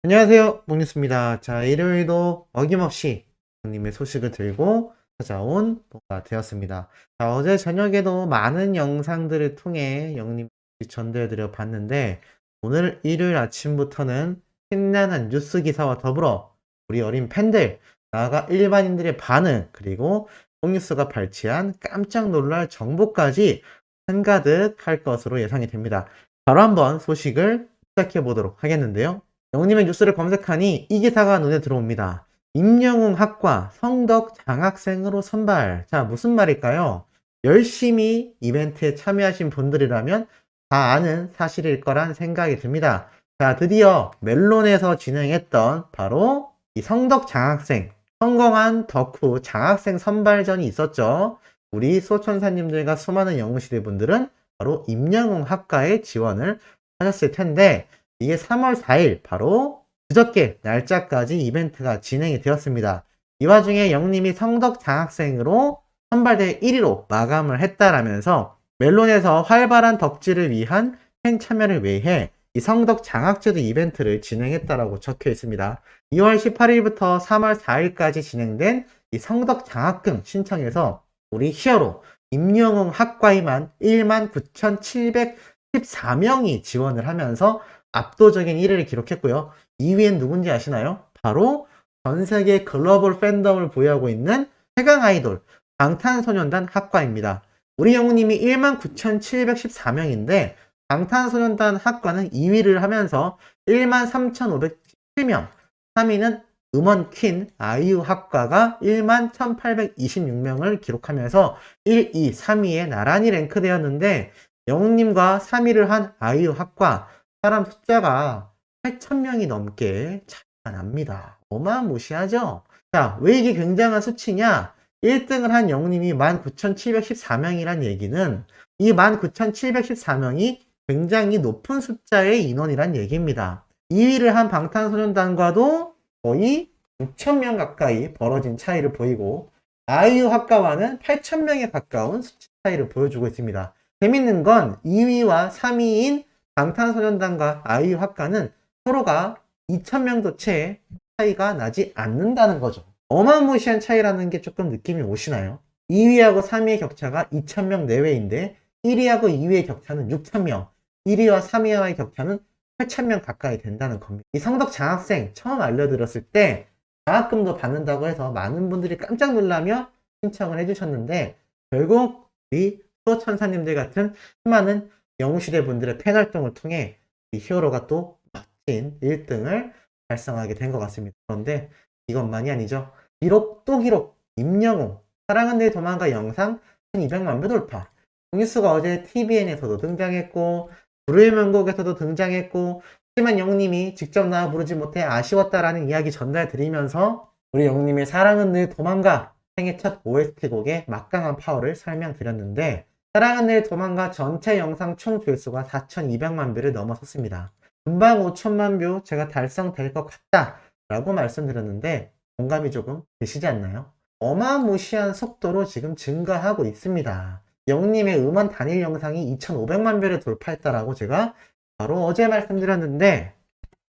안녕하세요, 목뉴스입니다. 자, 일요일도 어김없이 님의 소식을 들고 찾아온 보가 되었습니다. 자, 어제 저녁에도 많은 영상들을 통해 영님 전달해드려 봤는데, 오늘 일요일 아침부터는 신나는 뉴스 기사와 더불어 우리 어린 팬들, 나아가 일반인들의 반응, 그리고 목뉴스가 발췌한 깜짝 놀랄 정보까지 한가득 할 것으로 예상이 됩니다. 바로 한번 소식을 시작해 보도록 하겠는데요. 영님의 뉴스를 검색하니 이 기사가 눈에 들어옵니다. 임영웅 학과 성덕 장학생으로 선발. 자, 무슨 말일까요? 열심히 이벤트에 참여하신 분들이라면 다 아는 사실일 거란 생각이 듭니다. 자, 드디어 멜론에서 진행했던 바로 이 성덕 장학생, 성공한 덕후 장학생 선발전이 있었죠. 우리 소천사님들과 수많은 영웅시대 분들은 바로 임영웅 학과에 지원을 하셨을 텐데, 이게 3월 4일 바로 그저께 날짜까지 이벤트가 진행이 되었습니다. 이 와중에 영님이 성덕 장학생으로 선발대 1위로 마감을 했다라면서 멜론에서 활발한 덕질을 위한 팬 참여를 위해 이 성덕 장학제도 이벤트를 진행했다라고 적혀 있습니다. 2월 18일부터 3월 4일까지 진행된 이 성덕 장학금 신청해서 우리 히어로 임영웅 학과에만 19,714명이 지원을 하면서 압도적인 1위를 기록했고요. 2위엔 누군지 아시나요? 바로 전세계 글로벌 팬덤을 보유하고 있는 최강 아이돌 방탄소년단 학과입니다. 우리 영웅님이 19,714명인데 방탄소년단 학과는 2위를 하면서 13,517명, 3위는 음원 퀸 아이유 학과가 11,826명을 기록하면서 1, 2, 3위에 나란히 랭크되었는데, 영웅님과 3위를 한 아이유 학과 사람 숫자가 8,000명이 넘게 차이가 납니다. 어마무시하죠? 자, 왜 이게 굉장한 수치냐? 1등을 한 영웅님이 19,714명이란 얘기는 이 19,714명이 굉장히 높은 숫자의 인원이란 얘기입니다. 2위를 한 방탄소년단과도 거의 6,000명 가까이 벌어진 차이를 보이고, 아이유 학과와는 8,000명에 가까운 수치 차이를 보여주고 있습니다. 재밌는 건 2위와 3위인 방탄소년단과 아이유 학과는 서로가 2,000명도 채 차이가 나지 않는다는 거죠. 어마무시한 차이라는 게 조금 느낌이 오시나요? 2위하고 3위의 격차가 2,000명 내외인데 1위하고 2위의 격차는 6,000명, 1위와 3위와의 격차는 8,000명 가까이 된다는 겁니다. 이 성덕 장학생 처음 알려드렸을 때 장학금도 받는다고 해서 많은 분들이 깜짝 놀라며 신청을 해주셨는데, 결국 우리 수호천사님들 같은 수많은 영웅시대 분들의 팬활동을 통해 이 히어로가 또 멋진 1등을 달성하게 된 것 같습니다. 그런데 이것만이 아니죠. 기록 또 기록, 임영웅 사랑은 내 도망가 영상 1200만 뷰 돌파. 공유수가 어제 TVN에서도 등장했고 불후의 명곡에서도 등장했고, 하지만 영웅님이 직접 나와 부르지 못해 아쉬웠다라는 이야기 전달드리면서 우리 영웅님의 사랑은 늘 도망가 생애 첫 OST 곡의 막강한 파워를 설명드렸는데, 사랑은 늘 도망가 전체 영상 총 조회수가 4,200만 뷰를 넘어섰습니다. 금방 5천만 뷰 제가 달성될 것 같다 라고 말씀드렸는데 공감이 조금 되시지 않나요? 어마무시한 속도로 지금 증가하고 있습니다. 영님의 음원 단일 영상이 2,500만 뷰를 돌파했다라고 제가 바로 어제 말씀드렸는데,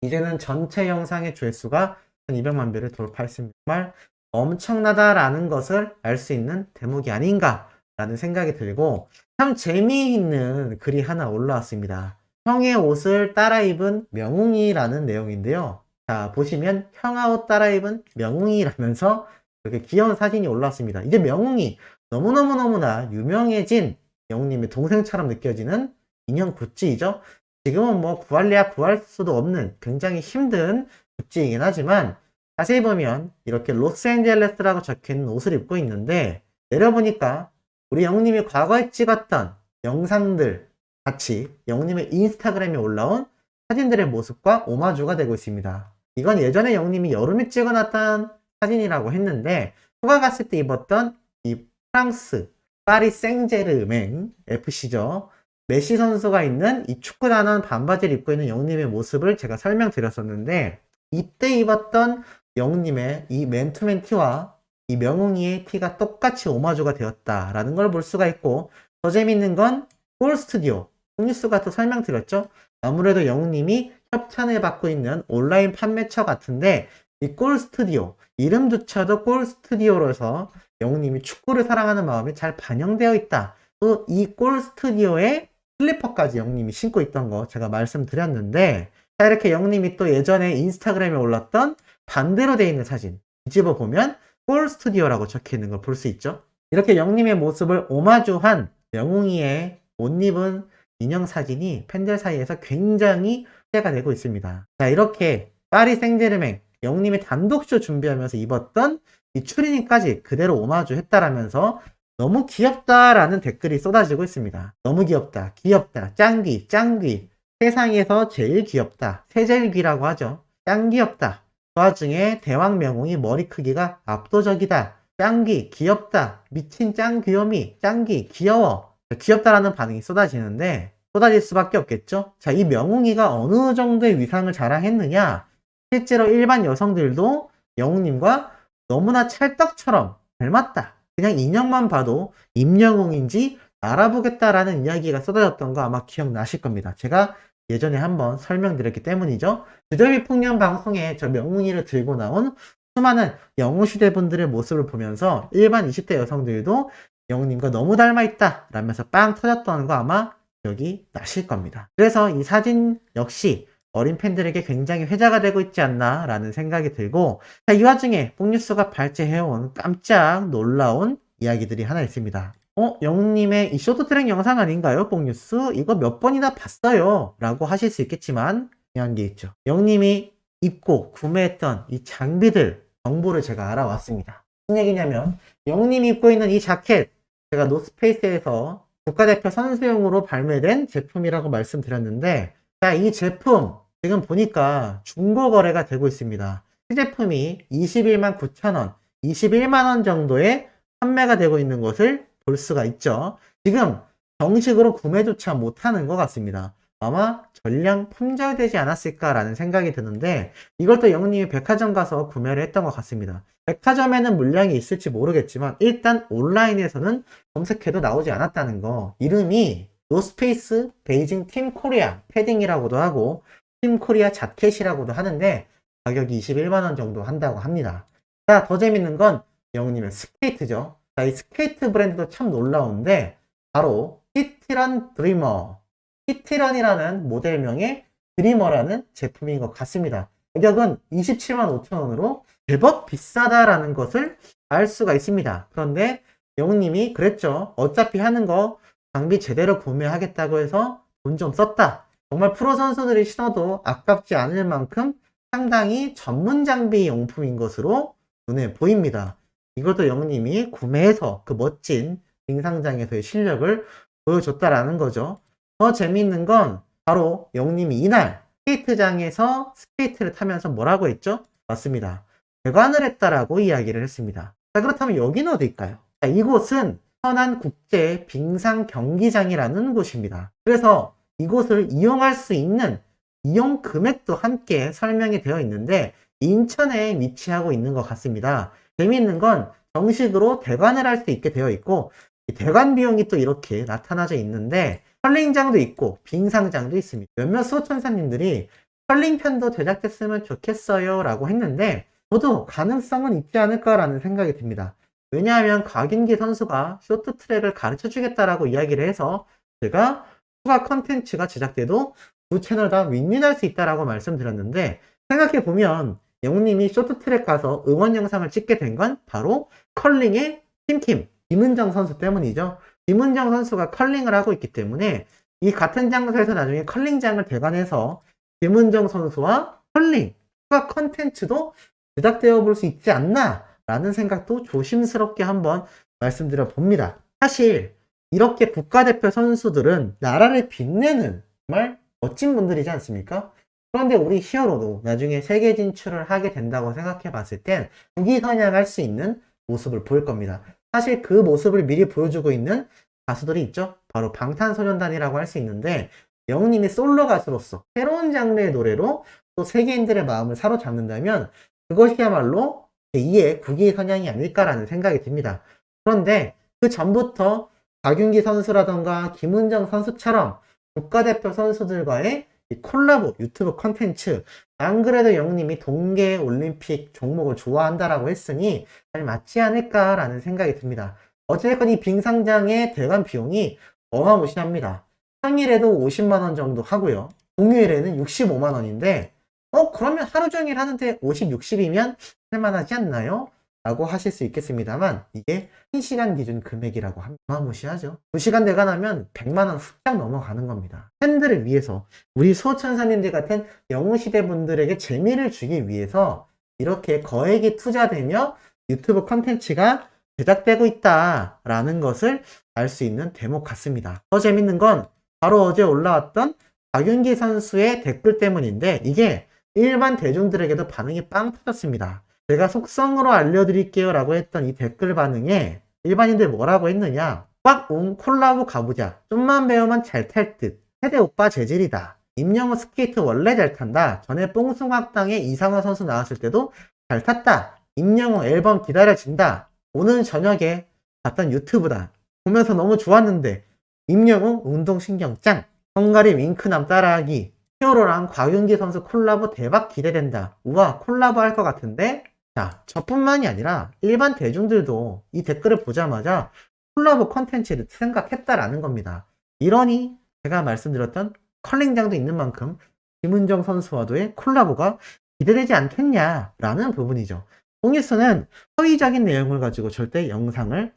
이제는 전체 영상의 조회수가 1,200만 뷰를 돌파했습니다. 정말 엄청나다라는 것을 알 수 있는 대목이 아닌가 라는 생각이 들고, 참 재미있는 글이 하나 올라왔습니다. 형의 옷을 따라 입은 명웅이라는 내용인데요. 자, 보시면 형아 옷 따라 입은 명웅이라면서 이렇게 귀여운 사진이 올라왔습니다. 이제 명웅이 너무너무너무나 유명해진 영웅님의 동생처럼 느껴지는 인형 굿즈이죠. 지금은 뭐 구할래야 구할 수도 없는 굉장히 힘든 굿즈이긴 하지만, 자세히 보면 이렇게 로스앤젤레스라고 적혀있는 옷을 입고 있는데, 내려보니까 우리 영웅님이 과거에 찍었던 영상들 같이 영웅님의 인스타그램에 올라온 사진들의 모습과 오마주가 되고 있습니다. 이건 예전에 영웅님이 여름에 찍어놨던 사진이라고 했는데, 휴가 갔을 때 입었던 이 프랑스 파리 생제르맹 FC죠. 메시 선수가 있는 이 축구단원 반바지를 입고 있는 영웅님의 모습을 제가 설명드렸었는데, 이때 입었던 영웅님의 이 맨투맨 티와 이 명웅이의 티가 똑같이 오마주가 되었다라는 걸 볼 수가 있고, 더 재밌는 건 골스튜디오, 홍뉴스가 또 설명드렸죠. 아무래도 영웅님이 협찬을 받고 있는 온라인 판매처 같은데 이 꼴스튜디오 이름조차도 꼴스튜디오로서 영웅님이 축구를 사랑하는 마음이 잘 반영되어 있다. 또 이 꼴스튜디오에 슬리퍼까지 영웅님이 신고 있던 거 제가 말씀드렸는데, 자 이렇게 영웅님이 또 예전에 인스타그램에 올랐던 반대로 되어 있는 사진 뒤집어 보면 꼴스튜디오라고 적혀 있는 걸 볼 수 있죠. 이렇게 영웅님의 모습을 오마주한 영웅이의 옷 입은 인형 사진이 팬들 사이에서 굉장히 화제가 되고 있습니다. 자 이렇게 파리 생제르맹 영웅님이 단독쇼 준비하면서 입었던 이 추리닝까지 그대로 오마주 했다라면서 너무 귀엽다라는 댓글이 쏟아지고 있습니다. 너무 귀엽다, 귀엽다, 짱귀, 짱귀, 세상에서 제일 귀엽다, 세젤귀라고 하죠. 짱 귀엽다. 그 와중에 대왕 명웅이 머리 크기가 압도적이다. 짱귀, 귀엽다, 미친 짱 귀요미, 짱귀, 귀여워. 귀엽다라는 반응이 쏟아지는데 쏟아질 수밖에 없겠죠. 자, 이 명웅이가 어느 정도의 위상을 자랑했느냐? 실제로 일반 여성들도 영웅님과 너무나 찰떡처럼 닮았다. 그냥 인형만 봐도 임영웅인지 알아보겠다라는 이야기가 쏟아졌던 거 아마 기억나실 겁니다. 제가 예전에 한번 설명드렸기 때문이죠. 주절미 풍년 방송에 저 명웅이를 들고 나온 수많은 영웅시대 분들의 모습을 보면서 일반 20대 여성들도 영웅님과 너무 닮아있다 라면서 빵 터졌던 거 아마 기억이 나실 겁니다. 그래서 이 사진 역시 어린 팬들에게 굉장히 회자가 되고 있지 않나 라는 생각이 들고, 자, 이 와중에 뽕뉴스가 발제해온 깜짝 놀라운 이야기들이 하나 있습니다. 영웅님의 이 쇼트트랙 영상 아닌가요? 뽕뉴스? 이거 몇 번이나 봤어요 라고 하실 수 있겠지만 중요한 게 있죠. 영웅님이 입고 구매했던 이 장비들 정보를 제가 알아왔습니다. 무슨 얘기냐면 영웅님이 입고 있는 이 자켓, 제가 노스페이스에서 국가대표 선수용으로 발매된 제품이라고 말씀드렸는데, 자, 이 제품 지금 보니까 중고 거래가 되고 있습니다. 이 제품이 21만 9천원, 21만원 정도에 판매가 되고 있는 것을 볼 수가 있죠. 지금 정식으로 구매조차 못하는 것 같습니다. 아마 전량 품절되지 않았을까라는 생각이 드는데, 이걸 또 영웅님이 백화점 가서 구매를 했던 것 같습니다. 백화점에는 물량이 있을지 모르겠지만 일단 온라인에서는 검색해도 나오지 않았다는 거. 이름이 노스페이스 베이징 팀 코리아 패딩이라고도 하고 팀 코리아 자켓이라고도 하는데 가격이 21만원 정도 한다고 합니다. 자, 더 재밌는 건 영웅님의 스케이트죠. 자, 이 스케이트 브랜드도 참 놀라운데 바로 시티런 드리머, 시티런이라는 모델명의 드리머라는 제품인 것 같습니다. 가격은 27만 5천원으로 제법 비싸다라는 것을 알 수가 있습니다. 그런데 영웅님이 그랬죠. 어차피 하는 거 장비 제대로 구매하겠다고 해서 돈 좀 썼다. 정말 프로 선수들이 신어도 아깝지 않을 만큼 상당히 전문 장비 용품인 것으로 눈에 보입니다. 이것도 영웅님이 구매해서 그 멋진 빙상장에서의 실력을 보여줬다라는 거죠. 더 재미있는 건 바로 영웅님이 이날 스케이트장에서 스케이트를 타면서 뭐라고 했죠? 맞습니다. 개관을 했다라고 이야기를 했습니다. 자, 그렇다면 여기는 어디일까요? 자, 이곳은 천안국제 빙상 경기장이라는 곳입니다. 그래서 이곳을 이용할 수 있는 이용 금액도 함께 설명이 되어 있는데 인천에 위치하고 있는 것 같습니다. 재미있는 건 정식으로 대관을 할 수 있게 되어 있고 이 대관 비용이 또 이렇게 나타나져 있는데 컬링장도 있고 빙상장도 있습니다. 몇몇 수호천사님들이 컬링편도 제작됐으면 좋겠어요 라고 했는데 저도 가능성은 있지 않을까라는 생각이 듭니다. 왜냐하면 곽윤기 선수가 쇼트트랙을 가르쳐 주겠다라고 이야기를 해서 제가 추가 컨텐츠가 제작돼도 두 채널 다 윈윈할 수 있다라고 말씀드렸는데, 생각해보면 영웅님이 쇼트트랙 가서 응원 영상을 찍게 된 건 바로 컬링의 팀킴 김은정 선수 때문이죠. 김은정 선수가 컬링을 하고 있기 때문에 이 같은 장소에서 나중에 컬링장을 대관해서 김은정 선수와 컬링 추가 컨텐츠도 제작되어 볼 수 있지 않나 라는 생각도 조심스럽게 한번 말씀드려 봅니다. 사실 이렇게 국가대표 선수들은 나라를 빛내는 정말 멋진 분들이지 않습니까? 그런데 우리 히어로도 나중에 세계 진출을 하게 된다고 생각해 봤을 땐 국위선양할 수 있는 모습을 보일 겁니다. 사실 그 모습을 미리 보여주고 있는 가수들이 있죠. 바로 방탄소년단이라고 할 수 있는데 영웅님이 솔로 가수로서 새로운 장르의 노래로 또 세계인들의 마음을 사로잡는다면 그것이야말로 제2의 국위선양이 아닐까라는 생각이 듭니다. 그런데 그 전부터 박윤기 선수라던가 김은정 선수처럼 국가대표 선수들과의 이 콜라보 유튜브 컨텐츠, 안 그래도 영님이 동계 올림픽 종목을 좋아한다라고 했으니 잘 맞지 않을까라는 생각이 듭니다. 어쨌든 이 빙상장의 대관 비용이 어마무시합니다. 평일에도 50만원 정도 하고요. 공휴일에는 65만원인데 그러면 하루 종일 하는데 50, 60이면 할만하지 않나요? 라고 하실 수 있겠습니다만 이게 1시간 기준 금액이라고 하면 어마무시하죠. 2시간 대관하면 100만원 훌쩍 넘어가는 겁니다. 팬들을 위해서 우리 수호천사님들 같은 영웅시대 분들에게 재미를 주기 위해서 이렇게 거액이 투자되며 유튜브 컨텐츠가 제작되고 있다라는 것을 알 수 있는 대목 같습니다. 더 재밌는 건 바로 어제 올라왔던 박윤기 선수의 댓글 때문인데 이게 일반 대중들에게도 반응이 빵 터졌습니다. 제가 속성으로 알려드릴게요 라고 했던 이 댓글 반응에 일반인들 뭐라고 했느냐, 꽉웅 콜라보 가보자, 좀만 배우면 잘 탈 듯, 세대 오빠 재질이다, 임영웅 스케이트 원래 잘 탄다, 전에 뽕숭학당에 이상화 선수 나왔을 때도 잘 탔다, 임영웅 앨범 기다려진다, 오늘 저녁에 봤던 유튜브다, 보면서 너무 좋았는데 임영웅 운동신경 짱, 헝가리 윙크남 따라하기, 히어로랑 곽윤기 선수 콜라보 대박 기대된다, 우와 콜라보 할 것 같은데. 자, 저뿐만이 아니라 일반 대중들도 이 댓글을 보자마자 콜라보 컨텐츠를 생각했다라는 겁니다. 이러니 제가 말씀드렸던 컬링장도 있는 만큼 김은정 선수와도의 콜라보가 기대되지 않겠냐라는 부분이죠. 홍익수는 허위적인 내용을 가지고 절대 영상을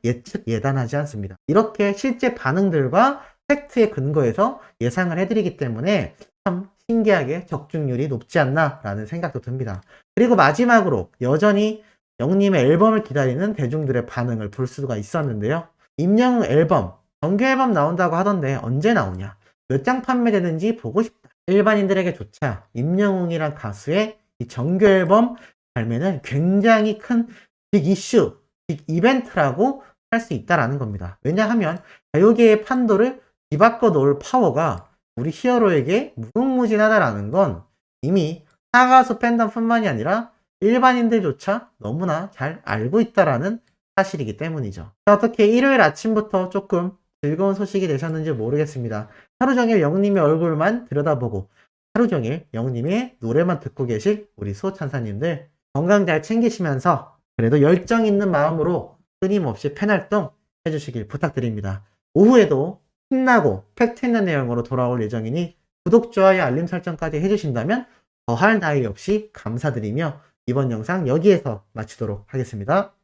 예단하지 않습니다. 이렇게 실제 반응들과 팩트에 근거해서 예상을 해드리기 때문에 참 신기하게 적중률이 높지 않나 라는 생각도 듭니다. 그리고 마지막으로 여전히 영님의 앨범을 기다리는 대중들의 반응을 볼 수가 있었는데요. 임영웅 앨범, 정규 앨범 나온다고 하던데 언제 나오냐, 몇 장 판매되는지 보고 싶다. 일반인들에게조차 임영웅이란 가수의 이 정규 앨범 발매는 굉장히 큰 빅 이슈, 빅 이벤트라고 할 수 있다라는 겁니다. 왜냐하면 가요계의 판도를 뒤바꿔 놓을 파워가 우리 히어로에게 무궁무진하다라는 건 이미 타가수 팬덤뿐만이 아니라 일반인들조차 너무나 잘 알고 있다라는 사실이기 때문이죠. 어떻게 일요일 아침부터 조금 즐거운 소식이 되셨는지 모르겠습니다. 하루 종일 영님의 얼굴만 들여다보고 하루 종일 영님의 노래만 듣고 계실 우리 수호천사님들 건강 잘 챙기시면서 그래도 열정 있는 마음으로 끊임없이 팬활동 해주시길 부탁드립니다. 오후에도 신나고 팩트 있는 내용으로 돌아올 예정이니 구독, 좋아요, 알림 설정까지 해주신다면 더할 나위 없이 감사드리며 이번 영상 여기에서 마치도록 하겠습니다.